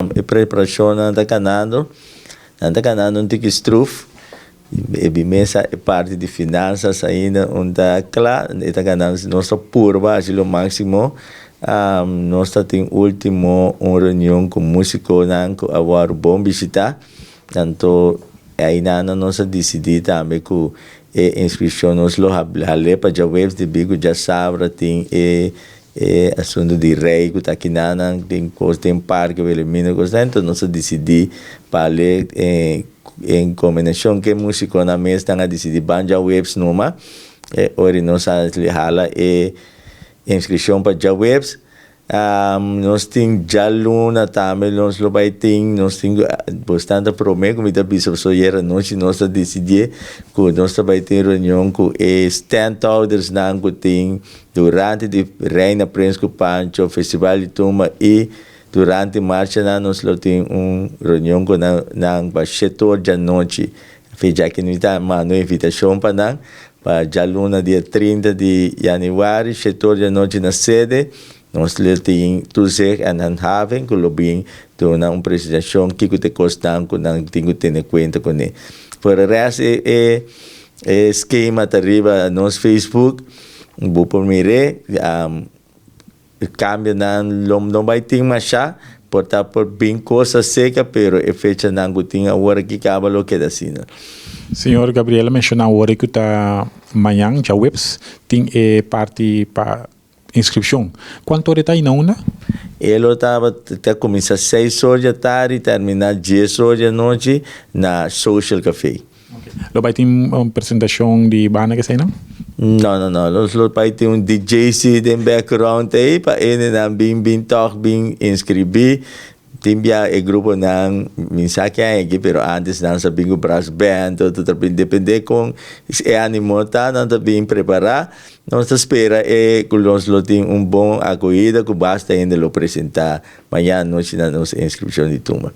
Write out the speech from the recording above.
E preparação nanta canando um tiquistruf. E mesa é parte de finanças ainda, onde claro, está ganhando nossa curva, o máximo. Nós temos último uma reunião com músico, que agora bom visitar. Então, ainda nós decidimos também que a inscrição nós lo hale para já webs de bigo já sabe tem assunto de rei que está aqui tem coisa tem parque ele mina coisa então nós decidimos para ler em combinação que músico na mesa estão a decidir banja webs numa ora nós hala inscrição para já webs nós temos já luna também nós lo vai ter nós temos bastante promessa como está bispo só era nós decidir que nós vai ter reunião com stakeholders que tem durante de Reina Prince Pancho Festival de Tuma e durante marcha nós lo tem reunião com na setor da noite fez aqui no uma invitação para já luna dia 30 de janeiro setor da noite na sede nós temos Tuzek and Haven, que lo bem uma apresentação que te custa que não tenho ter conta com ele. Por resto esquema arriba no Facebook, vou por mire cambia não vai ter mais chá, por bem coisa seca, pero é fecha não tinha hora que acaba lo que assim. Senhor Gabriela mencionou agora que está amanhã já webs tem parte para inscrição. Quanto hora está aí na una? Ele estava começar 6 horas da tarde e terminar 10 horas da noite na Social Café. Lo vai ter uma apresentação de banda que sei não? Não. Nós vai ter DJ de background aí para ele não bem talk bem inscrever. Timbia e grupo ng mensagem aqui, pero antes não sabia o braço bem, tudo depende com é ânimo tá, não tá bem preparado. Nós espera que nós tem bom acolhida que basta ainda lo apresentar amanhã noite na nossa inscrição de turma.